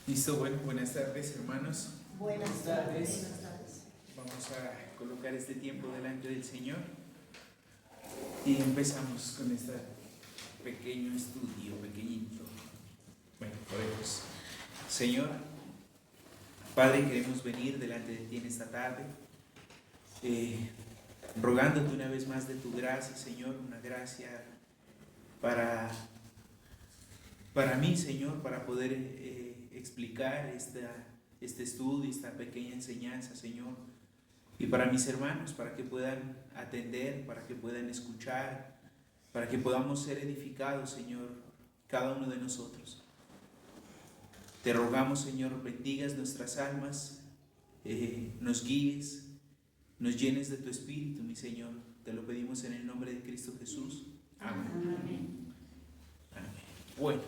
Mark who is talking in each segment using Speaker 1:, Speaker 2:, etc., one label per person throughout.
Speaker 1: Listo, bueno, buenas tardes, hermanos.
Speaker 2: Buenas tardes.
Speaker 1: Vamos a colocar este tiempo delante del Señor y empezamos con este pequeño estudio, pequeñito. Bueno, oremos. Señor, Padre, queremos venir delante de ti en esta tarde, rogándote una vez más de tu gracia, Señor, una gracia para mí, Señor, para poder explicar este estudio, esta pequeña enseñanza, Señor, y para mis hermanos, para que puedan atender, para que puedan escuchar, para que podamos ser edificados, Señor, cada uno de nosotros. Te rogamos, Señor, bendigas nuestras almas, nos guíes, nos llenes de tu Espíritu, mi Señor. Te lo pedimos en el nombre de Cristo Jesús. Amén.
Speaker 2: Amén.
Speaker 1: Amén. Bueno,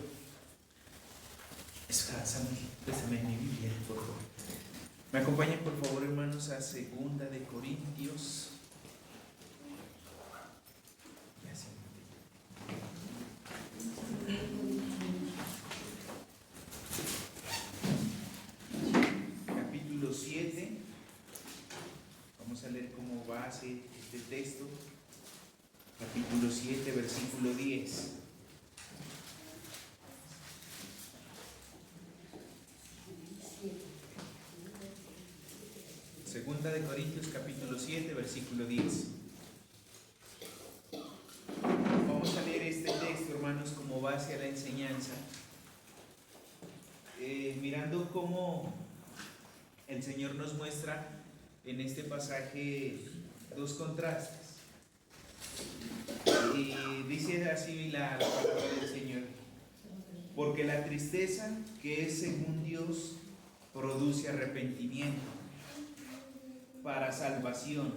Speaker 1: Samuel, préstame mi Biblia, por favor. Me acompañan, por favor, hermanos, a 2 de Corintios. Capítulo 7. Vamos a leer como base este texto. Capítulo 7, versículo 10. Segunda de Corintios, capítulo 7, versículo 10. Vamos a leer este texto, hermanos, como base a la enseñanza, mirando cómo el Señor nos muestra en este pasaje dos contrastes. Y dice así la palabra del Señor: porque la tristeza que es según Dios produce arrepentimiento para salvación,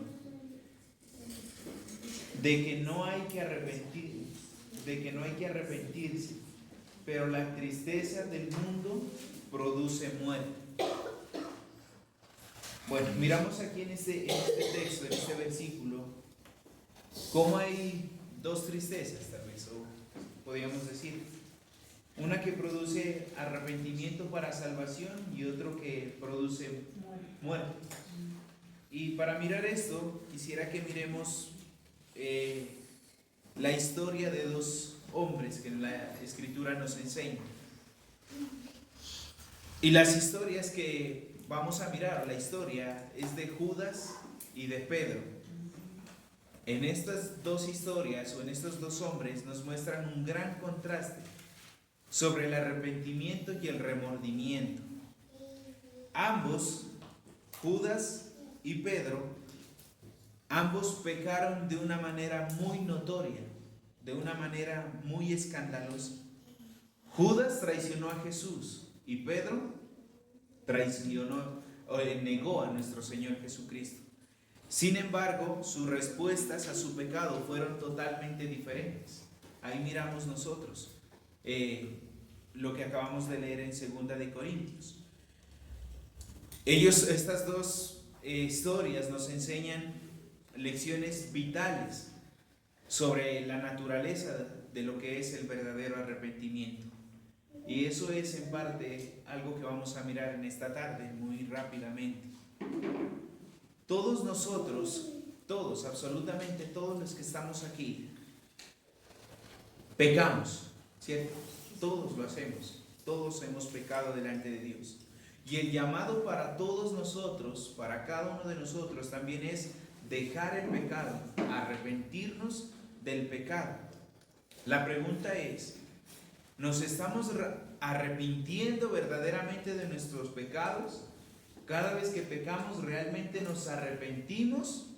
Speaker 1: de que no hay que arrepentirse, pero la tristeza del mundo produce muerte. Bueno, miramos aquí en este texto, en este versículo, cómo hay dos tristezas, tal vez, o podríamos decir, una que produce arrepentimiento para salvación y otro que produce muerte. Y para mirar esto, quisiera que miremos la historia de dos hombres que la Escritura nos enseña. Y las historias que vamos a mirar, la historia es de Judas y de Pedro. En estas dos historias, o en estos dos hombres, nos muestran un gran contraste sobre el arrepentimiento y el remordimiento. Ambos, Judas y Pedro, ambos pecaron de una manera muy notoria, de una manera muy escandalosa. Judas traicionó a Jesús y Pedro negó a nuestro Señor Jesucristo. Sin embargo, sus respuestas a su pecado fueron totalmente diferentes. Ahí miramos nosotros lo que acabamos de leer en 2 de Corintios. Estas dos historias nos enseñan lecciones vitales sobre la naturaleza de lo que es el verdadero arrepentimiento. Y eso es en parte algo que vamos a mirar en esta tarde muy rápidamente. Todos nosotros, todos, absolutamente todos los que estamos aquí, pecamos, ¿cierto? Todos lo hacemos, todos hemos pecado delante de Dios. Y el llamado para todos nosotros, para cada uno de nosotros, también es dejar el pecado, arrepentirnos del pecado. La pregunta es, ¿nos estamos arrepintiendo verdaderamente de nuestros pecados? Cada vez que pecamos, ¿realmente nos arrepentimos?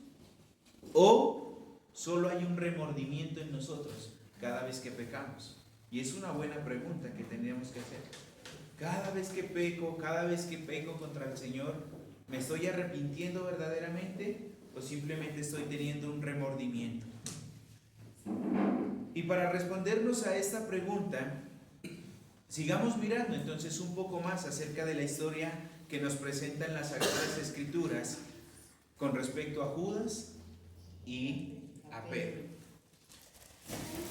Speaker 1: ¿O solo hay un remordimiento en nosotros cada vez que pecamos? Y es una buena pregunta que tendríamos que hacer. Cada vez que peco contra el Señor, ¿me estoy arrepintiendo verdaderamente o simplemente estoy teniendo un remordimiento? Y para respondernos a esta pregunta, sigamos mirando entonces un poco más acerca de la historia que nos presentan las Sagradas Escrituras con respecto a Judas y a Pedro.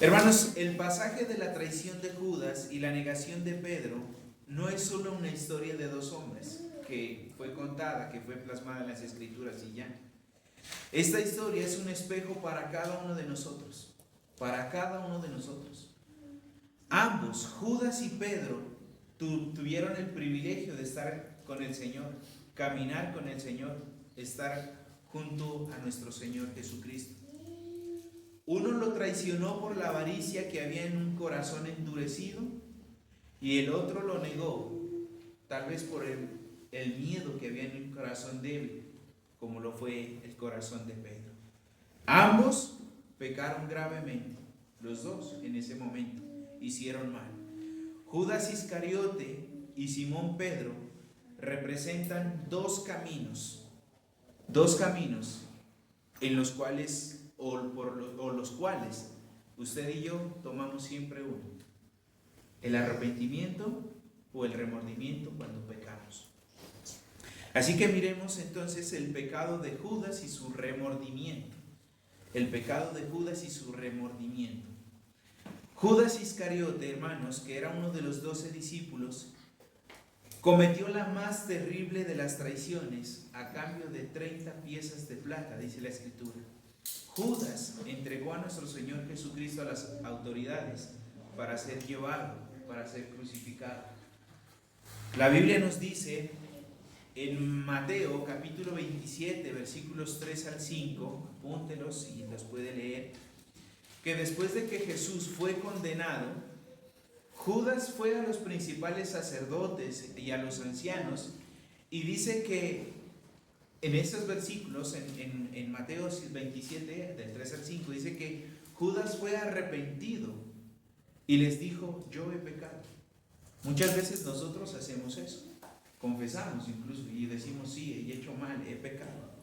Speaker 1: Hermanos, el pasaje de la traición de Judas y la negación de Pedro no es solo una historia de dos hombres que fue contada, que fue plasmada en las Escrituras y ya. Esta historia es un espejo para cada uno de nosotros, para cada uno de nosotros. Ambos, Judas y Pedro, tuvieron el privilegio de estar con el Señor, caminar con el Señor, estar junto a nuestro Señor Jesucristo. Uno lo traicionó por la avaricia que había en un corazón endurecido y el otro lo negó, tal vez por el miedo que había en un corazón débil, como lo fue el corazón de Pedro. Ambos pecaron gravemente, los dos en ese momento hicieron mal. Judas Iscariote y Simón Pedro representan dos caminos en los cuales los cuales usted y yo tomamos siempre uno: el arrepentimiento o el remordimiento cuando pecamos. Así que miremos entonces el pecado de Judas y su remordimiento. El pecado de Judas y su remordimiento. Judas Iscariote, hermanos, que era uno de los 12 discípulos, cometió la más terrible de las traiciones a cambio de 30 piezas de plata, dice la Escritura. Judas entregó a nuestro Señor Jesucristo a las autoridades para ser llevado, para ser crucificado. La Biblia nos dice en Mateo capítulo 27, versículos 3 al 5, apúntelos y los puede leer, que después de que Jesús fue condenado, Judas fue a los principales sacerdotes y a los ancianos y dice que en esos versículos, en Mateo 27, del 3 al 5, dice que Judas fue arrepentido y les dijo: yo he pecado. Muchas veces nosotros hacemos eso, confesamos incluso y decimos: sí, he hecho mal, he pecado.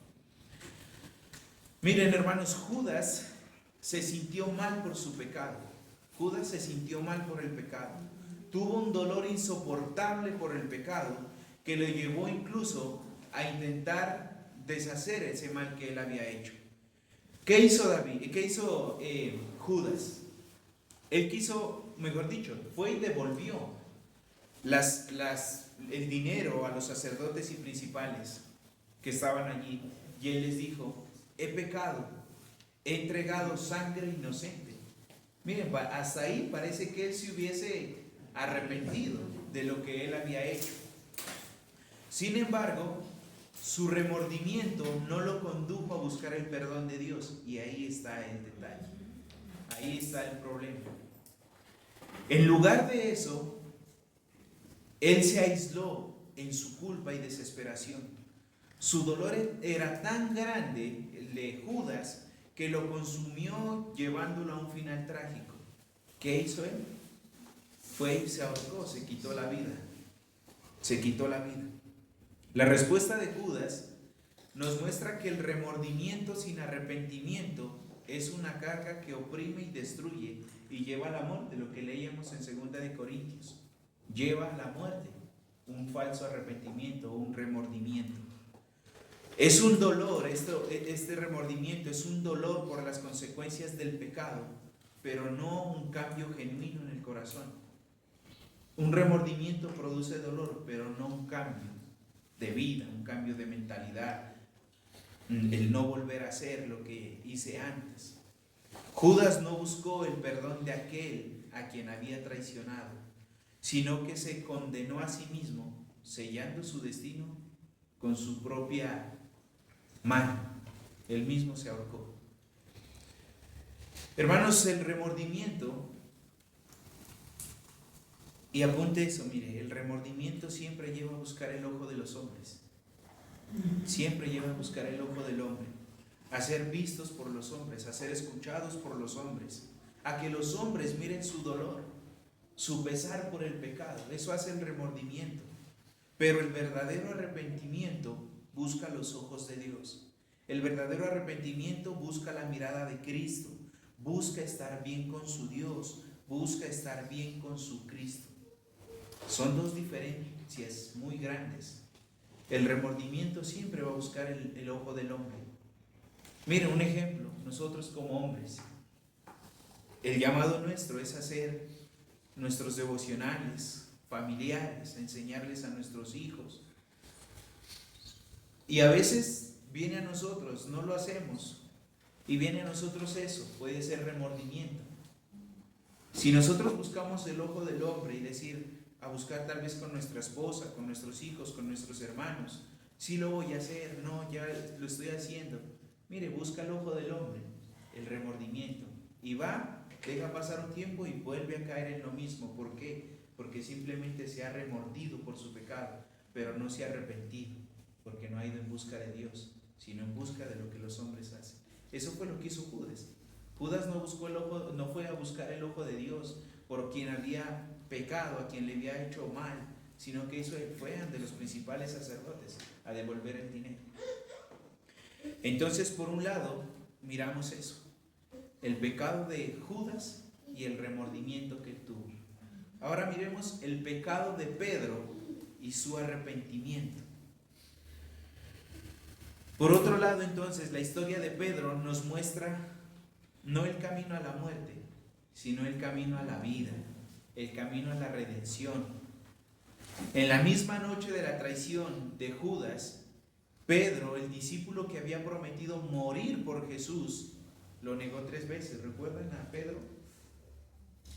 Speaker 1: Miren, hermanos, Judas se sintió mal por su pecado. Judas se sintió mal por el pecado. Tuvo un dolor insoportable por el pecado que le llevó incluso a intentar deshacer ese mal que él había hecho. ¿Qué hizo Judas? Él quiso, mejor dicho, fue y devolvió el dinero a los sacerdotes y principales que estaban allí. Y él les dijo: he pecado, he entregado sangre inocente. Miren, hasta ahí parece que él se hubiese arrepentido de lo que él había hecho. Sin embargo, su remordimiento no lo condujo a buscar el perdón de Dios. Y ahí está el detalle. Ahí está el problema. En lugar de eso, él se aisló en su culpa y desesperación. Su dolor era tan grande, el de Judas, que lo consumió llevándolo a un final trágico. ¿Qué hizo él? Fue y se ahorcó, se quitó la vida. Se quitó la vida. La respuesta de Judas nos muestra que el remordimiento sin arrepentimiento es una carga que oprime y destruye y lleva a la muerte, lo que leíamos en 2 de Corintios. Lleva a la muerte un falso arrepentimiento o un remordimiento. Es un dolor, este remordimiento es un dolor por las consecuencias del pecado, pero no un cambio genuino en el corazón. Un remordimiento produce dolor, pero no un cambio de vida, un cambio de mentalidad, el no volver a hacer lo que hice antes. Judas no buscó el perdón de aquel a quien había traicionado, sino que se condenó a sí mismo, sellando su destino con su propia mano. Él mismo se ahorcó. Hermanos, el remordimiento, y apunte eso, mire, el remordimiento siempre lleva a buscar el ojo de los hombres. Siempre lleva a buscar el ojo del hombre, a ser vistos por los hombres, a ser escuchados por los hombres, a que los hombres miren su dolor, su pesar por el pecado. Eso hace el remordimiento. Pero el verdadero arrepentimiento busca los ojos de Dios. El verdadero arrepentimiento busca la mirada de Cristo, busca estar bien con su Dios, busca estar bien con su Cristo. Son dos diferencias muy grandes. El remordimiento siempre va a buscar el ojo del hombre. Mire, un ejemplo, nosotros como hombres, el llamado nuestro es hacer nuestros devocionales familiares, a enseñarles a nuestros hijos. Y a veces viene a nosotros, no lo hacemos, y viene a nosotros eso, puede ser remordimiento. Si nosotros buscamos el ojo del hombre y decir, a buscar tal vez con nuestra esposa, con nuestros hijos, con nuestros hermanos, sí lo voy a hacer, no, ya lo estoy haciendo. Mire, busca el ojo del hombre, el remordimiento, y va, deja pasar un tiempo y vuelve a caer en lo mismo. ¿Por qué? Porque simplemente se ha remordido por su pecado, pero no se ha arrepentido, porque no ha ido en busca de Dios, sino en busca de lo que los hombres hacen. Eso fue lo que hizo Judas. Judas no fue a buscar el ojo de Dios por quien había pecado, a quien le había hecho mal, sino que fue ante los principales sacerdotes a devolver el dinero. Entonces, por un lado, miramos eso, el pecado de Judas y el remordimiento que él tuvo. Ahora miremos el pecado de Pedro y su arrepentimiento. Por otro lado, entonces, la historia de Pedro nos muestra no el camino a la muerte, sino el camino a la vida, el camino a la redención. En la misma noche de la traición de Judas, Pedro, el discípulo que había prometido morir por Jesús, lo negó 3 veces. ¿Recuerdan a Pedro?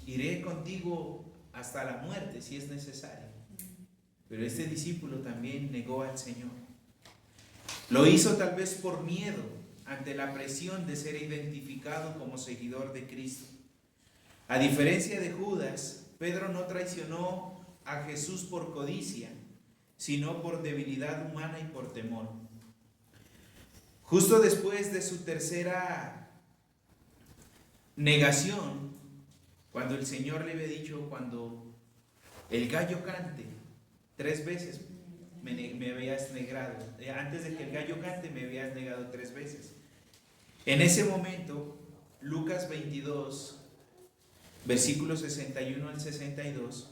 Speaker 1: Iré contigo hasta la muerte si es necesario. Pero este discípulo también negó al Señor. Lo hizo tal vez por miedo ante la presión de ser identificado como seguidor de Cristo. A diferencia de Judas, Pedro no traicionó a Jesús por codicia, sino por debilidad humana y por temor. Justo después de su tercera negación, cuando el Señor le había dicho, cuando el gallo cante, 3 veces me habías negado, antes de que el gallo cante me habías negado 3 veces. En ese momento, Lucas 22, versículos 61 al 62,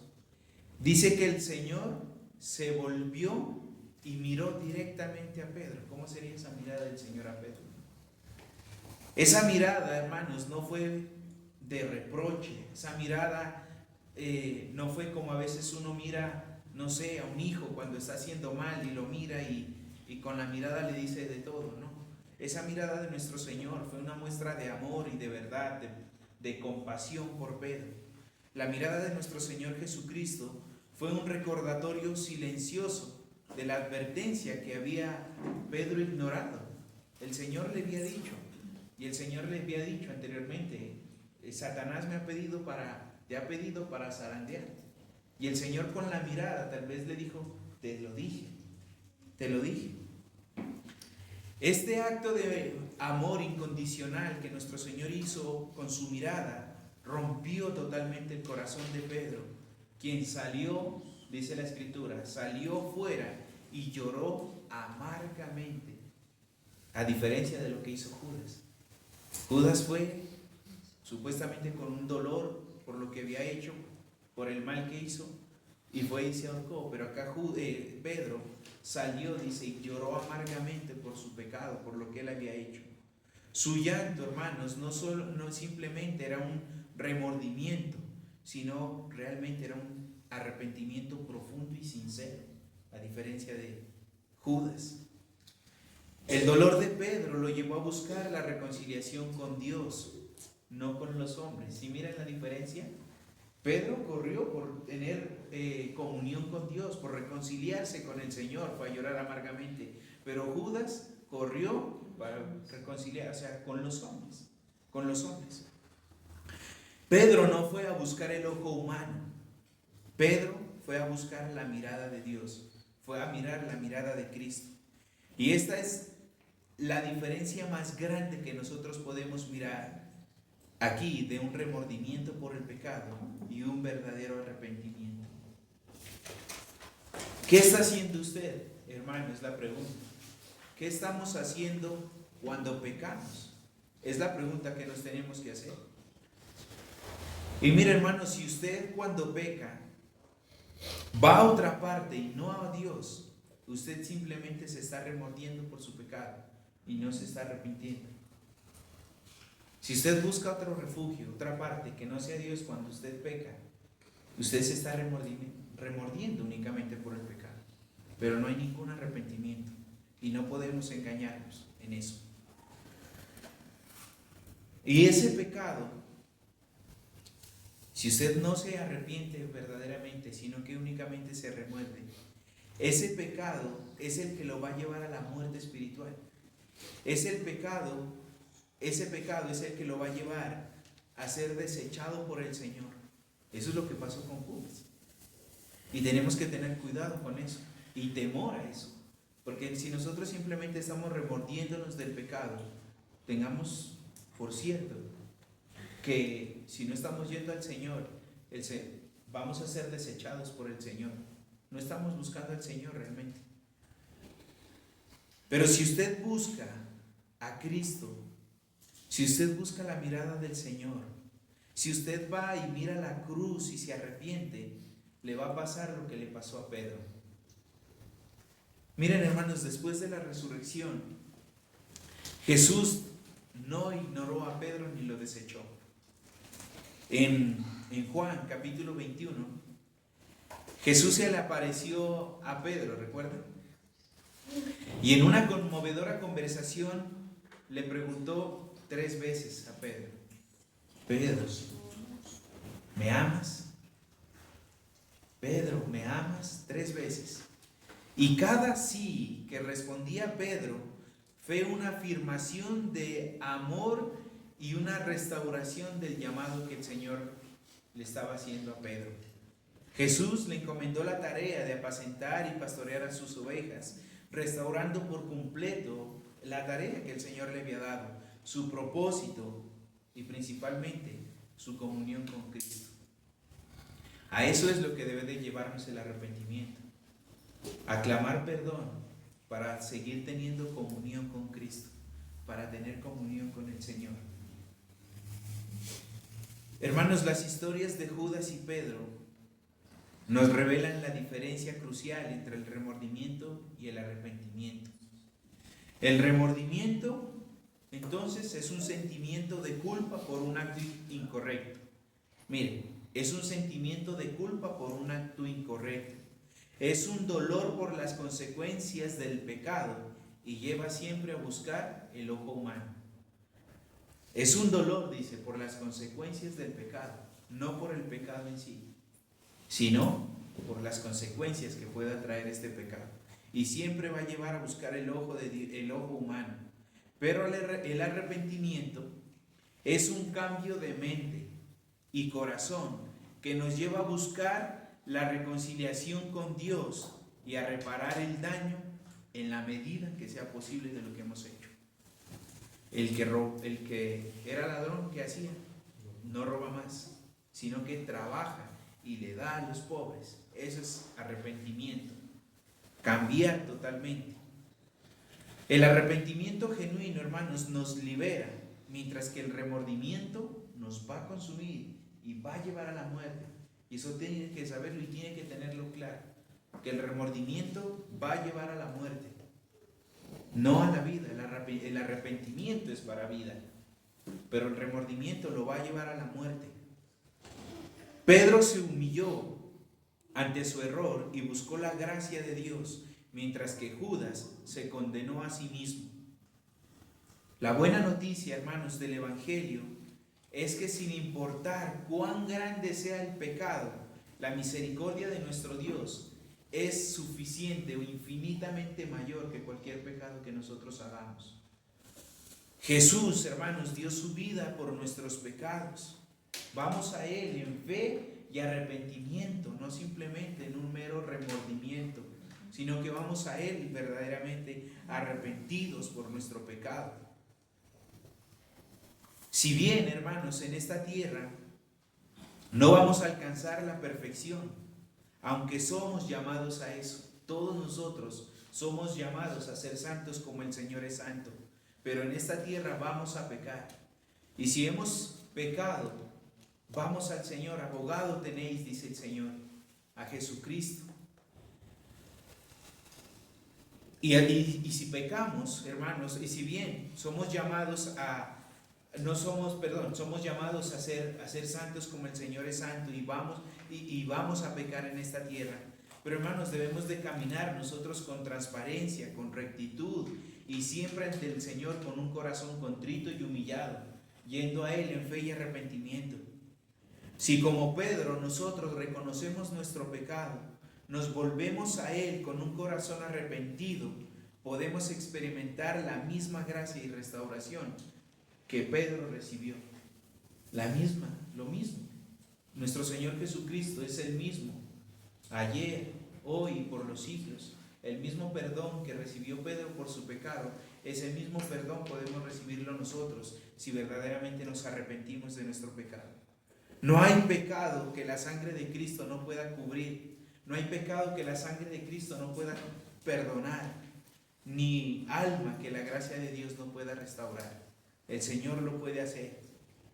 Speaker 1: dice que el Señor se volvió y miró directamente a Pedro. ¿Cómo sería esa mirada del Señor a Pedro? Esa mirada, hermanos, no fue de reproche. Esa mirada no fue como a veces uno mira, no sé, a un hijo cuando está haciendo mal y lo mira y con la mirada le dice de todo, ¿no? Esa mirada de nuestro Señor fue una muestra de amor y de verdad, de compasión por Pedro. La mirada de nuestro Señor Jesucristo fue un recordatorio silencioso de la advertencia que había Pedro ignorado. El Señor le había dicho, y el Señor le había dicho anteriormente, Satanás te ha pedido para zarandearte. Y el Señor con la mirada tal vez le dijo, te lo dije. Este acto de amor incondicional que nuestro Señor hizo con su mirada rompió totalmente el corazón de Pedro, quien salió, dice la Escritura, salió fuera y lloró amargamente, a diferencia de lo que hizo Judas. Judas fue supuestamente con un dolor por lo que había hecho, por el mal que hizo, y fue y se ahorcó. Pero acá Pedro salió, dice, y lloró amargamente por su pecado, por lo que él había hecho. Su llanto, hermanos, no simplemente era un remordimiento, sino realmente era un arrepentimiento profundo y sincero, a diferencia de Judas. El dolor de Pedro lo llevó a buscar la reconciliación con Dios, no con los hombres. ¿Sí miran la diferencia? Pedro corrió por tener comunión con Dios, por reconciliarse con el Señor, fue a llorar amargamente. Pero Judas corrió para reconciliarse, con los hombres. Pedro no fue a buscar el ojo humano. Pedro fue a buscar la mirada de Dios, fue a mirar la mirada de Cristo. Y esta es la diferencia más grande que nosotros podemos mirar aquí de un remordimiento por el pecado y un verdadero arrepentimiento. ¿Qué está haciendo usted, hermano? Es la pregunta. ¿Qué estamos haciendo cuando pecamos? Es la pregunta que nos tenemos que hacer. Y mire, hermano, si usted cuando peca va a otra parte y no a Dios, usted simplemente se está remordiendo por su pecado y no se está arrepintiendo. Si usted busca otro refugio, otra parte que no sea Dios cuando usted peca, usted se está remordiendo. remordiendo únicamente por el pecado, pero no hay ningún arrepentimiento y no podemos engañarnos en eso. Y ese pecado, si usted no se arrepiente verdaderamente, sino que únicamente se remuerde, ese pecado es el que lo va a llevar a la muerte espiritual. Ese pecado es el que lo va a llevar a ser desechado por el Señor. Eso es lo que pasó con Judas. Y tenemos que tener cuidado con eso y temor a eso. Porque si nosotros simplemente estamos remordiéndonos del pecado, tengamos por cierto que si no estamos yendo al Señor, vamos a ser desechados por el Señor. No estamos buscando al Señor realmente. Pero si usted busca a Cristo, si usted busca la mirada del Señor, si usted va y mira la cruz y se arrepiente, le va a pasar lo que le pasó a Pedro. Miren, hermanos, después de la resurrección, Jesús no ignoró a Pedro ni lo desechó. En Juan capítulo 21, Jesús se le apareció a Pedro, ¿recuerdan? Y en una conmovedora conversación le preguntó 3 veces a Pedro: Pedro, ¿me amas? Pedro, ¿me amas? 3 veces. Y cada sí que respondía Pedro fue una afirmación de amor y una restauración del llamado que el Señor le estaba haciendo a Pedro. Jesús le encomendó la tarea de apacentar y pastorear a sus ovejas, restaurando por completo la tarea que el Señor le había dado, su propósito y principalmente su comunión con Cristo. A eso es lo que debe de llevarnos el arrepentimiento, a clamar perdón para seguir teniendo comunión con Cristo, para tener comunión con el Señor. Hermanos, las historias de Judas y Pedro nos revelan la diferencia crucial entre el remordimiento y el arrepentimiento. El remordimiento, entonces, es un sentimiento de culpa por un acto incorrecto. Miren, es un sentimiento de culpa por un acto incorrecto. Es un dolor por las consecuencias del pecado y lleva siempre a buscar el ojo humano. Es un dolor, dice, por las consecuencias del pecado, no por el pecado en sí, sino por las consecuencias que pueda traer este pecado. Y siempre va a llevar a buscar el ojo humano. Pero el arrepentimiento es un cambio de mente y corazón que nos lleva a buscar la reconciliación con Dios y a reparar el daño en la medida que sea posible de lo que hemos hecho. El que era ladrón, ¿qué hacía? No roba más, sino que trabaja y le da a los pobres. Eso es arrepentimiento. Cambiar totalmente. El arrepentimiento genuino, hermanos, nos libera, mientras que el remordimiento nos va a consumir y va a llevar a la muerte. Y eso tiene que saberlo y tiene que tenerlo claro, que el remordimiento va a llevar a la muerte, no a la vida. El arrepentimiento es para vida, pero el remordimiento lo va a llevar a la muerte. Pedro se humilló ante su error y buscó la gracia de Dios, mientras que Judas se condenó a sí mismo. La buena noticia, hermanos, del Evangelio es que sin importar cuán grande sea el pecado, la misericordia de nuestro Dios es suficiente o infinitamente mayor que cualquier pecado que nosotros hagamos. Jesús, hermanos, dio su vida por nuestros pecados. Vamos a Él en fe y arrepentimiento, no simplemente en un mero remordimiento, sino que vamos a Él verdaderamente arrepentidos por nuestro pecado. Si bien, hermanos, en esta tierra no vamos a alcanzar la perfección, aunque somos llamados a eso, todos nosotros somos llamados a ser santos como el Señor es santo, pero en esta tierra vamos a pecar. Y si hemos pecado, vamos al Señor. Abogado tenéis, dice el Señor, a Jesucristo. Y si pecamos, hermanos, y si bien somos llamados a somos llamados a ser santos como el Señor es santo y vamos a pecar en esta tierra. Pero hermanos, debemos de caminar nosotros con transparencia, con rectitud y siempre ante el Señor con un corazón contrito y humillado, yendo a Él en fe y arrepentimiento. Si como Pedro nosotros reconocemos nuestro pecado, nos volvemos a Él con un corazón arrepentido, podemos experimentar la misma gracia y restauración que Pedro recibió. Lo mismo. Nuestro Señor Jesucristo es el mismo, ayer, hoy y por los siglos. El mismo perdón que recibió Pedro por su pecado, ese mismo perdón podemos recibirlo nosotros si verdaderamente nos arrepentimos de nuestro pecado. No hay pecado que la sangre de Cristo no pueda cubrir. No hay pecado que la sangre de Cristo no pueda perdonar. Ni alma que la gracia de Dios no pueda restaurar. El Señor lo puede hacer.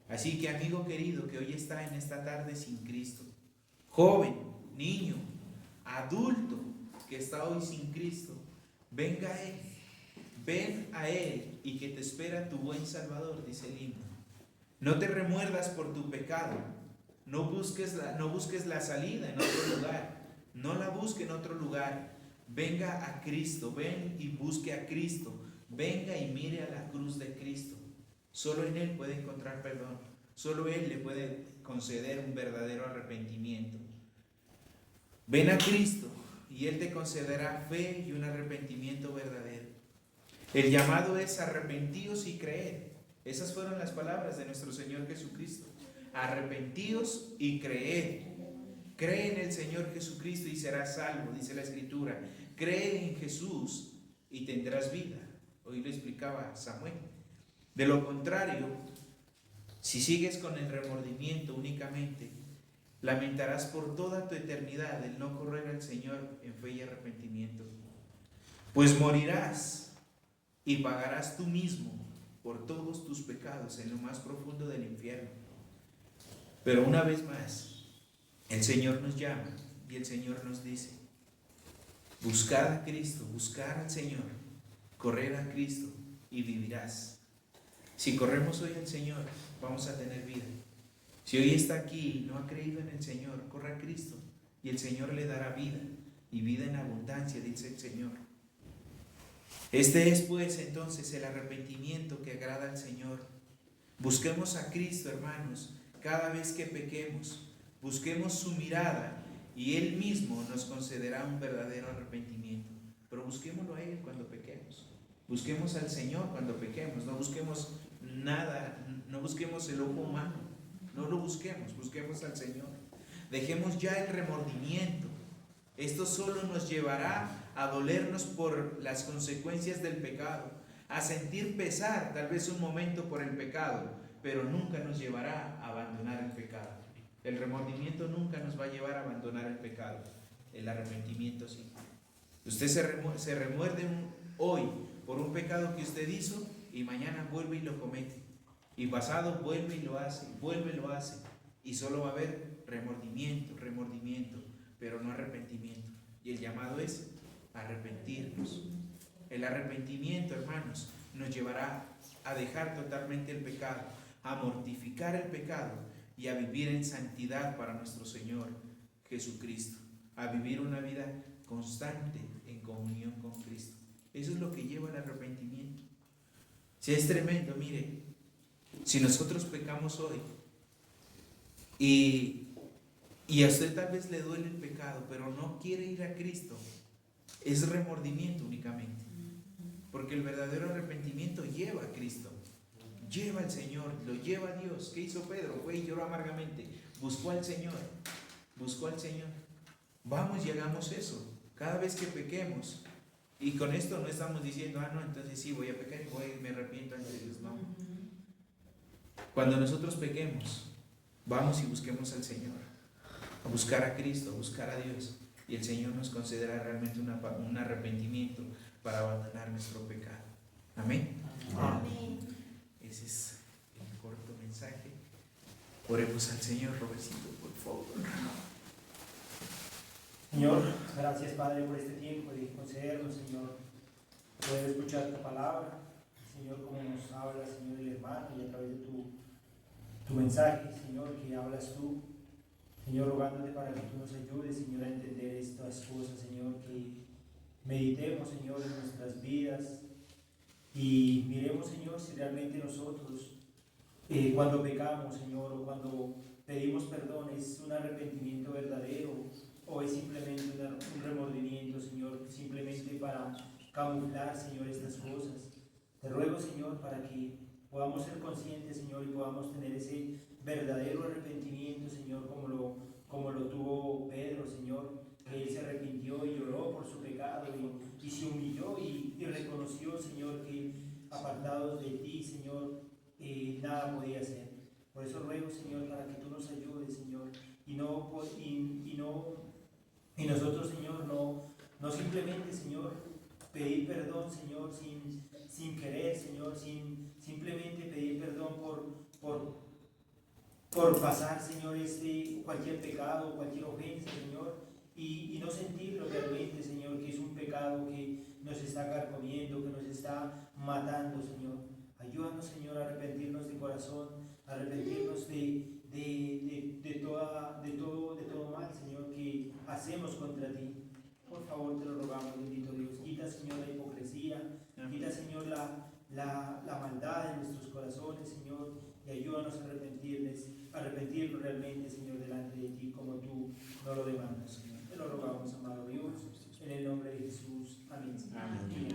Speaker 1: Así que, amigo querido que hoy está en esta tarde sin Cristo, joven, niño, adulto que está hoy sin Cristo, venga a Él. Ven a Él y que te espera tu buen Salvador, dice el himno. No te remuerdas por tu pecado. No busques la salida en otro lugar. No la busque en otro lugar. Venga a Cristo. Ven y busque a Cristo. Venga y mire a la cruz de Cristo. Solo en Él puede encontrar perdón. Solo Él le puede conceder un verdadero arrepentimiento. Ven a Cristo y Él te concederá fe y un arrepentimiento verdadero. El llamado es arrepentíos y creed. Esas fueron las palabras de nuestro Señor Jesucristo. Arrepentíos y creed. Cree en el Señor Jesucristo y serás salvo, dice la Escritura. Cree en Jesús y tendrás vida. Hoy lo explicaba Samuel. De lo contrario, si sigues con el remordimiento únicamente, lamentarás por toda tu eternidad el no correr al Señor en fe y arrepentimiento. Pues morirás y pagarás tú mismo por todos tus pecados en lo más profundo del infierno. Pero una vez más, el Señor nos llama y el Señor nos dice: buscad a Cristo, buscar al Señor, correr a Cristo y vivirás. Si corremos hoy al Señor, vamos a tener vida. Si hoy está aquí y no ha creído en el Señor, corra a Cristo y el Señor le dará vida y vida en abundancia, dice el Señor. Este es pues entonces el arrepentimiento que agrada al Señor. Busquemos a Cristo, hermanos, cada vez que pequemos. Busquemos su mirada y Él mismo nos concederá un verdadero arrepentimiento. Pero busquémoslo a Él cuando pequemos. Busquemos al Señor cuando pequemos. No busquemos nada, no busquemos el ojo humano. No lo busquemos, busquemos al Señor. Dejemos ya el remordimiento. Esto solo nos llevará a dolernos por las consecuencias del pecado, a sentir pesar tal vez un momento por el pecado, pero nunca nos llevará a abandonar el pecado. El remordimiento nunca nos va a llevar a abandonar el pecado. El arrepentimiento sí. Usted se remuerde hoy por un pecado que usted hizo y mañana vuelve y lo comete. Y pasado vuelve y lo hace, y solo va a haber remordimiento, pero no arrepentimiento. Y el llamado es arrepentirnos. El arrepentimiento, hermanos, nos llevará a dejar totalmente el pecado, a mortificar el pecado y a vivir en santidad para nuestro Señor Jesucristo, a vivir una vida constante en comunión con Cristo. Eso es lo que lleva el arrepentimiento. Si es tremendo, mire, si nosotros pecamos hoy y a usted tal vez le duele el pecado, pero no quiere ir a Cristo, es remordimiento únicamente. Porque el verdadero arrepentimiento lleva a Cristo, lleva al Señor, lo lleva a Dios. ¿Qué hizo Pedro? Fue y lloró amargamente, buscó al Señor. Vamos y hagamos eso cada vez que pequemos. Y con esto no estamos diciendo, no, entonces sí voy a pecar y me arrepiento ante Dios. No. Cuando nosotros pequemos, vamos y busquemos al Señor, a buscar a Cristo, a buscar a Dios, y el Señor nos concederá realmente un arrepentimiento para abandonar nuestro pecado. Amén.
Speaker 3: Amén.
Speaker 1: Ese es el corto mensaje. Oremos al Señor. Robertito, por favor.
Speaker 2: Señor, gracias Padre por este tiempo de concedernos, Señor, poder escuchar tu palabra.
Speaker 3: Señor, como nos habla, Señor, el hermano, y a través de tu mensaje, Señor, que hablas tú. Señor, rogándote para que tú nos ayudes, Señor, a entender estas cosas, Señor, que meditemos, Señor, en nuestras vidas y miremos, Señor, si realmente nosotros, cuando pecamos, Señor, o cuando pedimos perdón, es un arrepentimiento verdadero o es simplemente un remordimiento, Señor, simplemente para camuflar, Señor, estas cosas. Te ruego, Señor, para que podamos ser conscientes, Señor, y podamos tener ese verdadero arrepentimiento, Señor, como lo tuvo Pedro, Señor, que él se arrepintió y lloró por su pecado y se humilló y reconoció, Señor, que apartados de ti, Señor, nada podía hacer. Por eso ruego, Señor, para que tú nos ayudes, Señor, y nosotros, Señor, no simplemente, Señor, pedir perdón, Señor, sin querer, Señor, simplemente pedir perdón por pasar, Señor, cualquier pecado, cualquier ofensa, Señor, y no sentirlo realmente, Señor, que es un pecado que nos está carcomiendo, que nos está matando, Señor. Ayúdanos, Señor, a arrepentirnos de corazón, a arrepentirnos de todo mal, Señor, que hacemos contra ti. Por favor, te lo rogamos, bendito Dios. Quita, Señor, la hipocresía, quita, Señor, la maldad de nuestros corazones, Señor, y ayúdanos a arrepentirnos realmente, Señor, delante de ti, como tú nos lo demandas, Señor. Te lo rogamos, amado Dios, en el nombre de Jesús. Amén.
Speaker 1: Amén.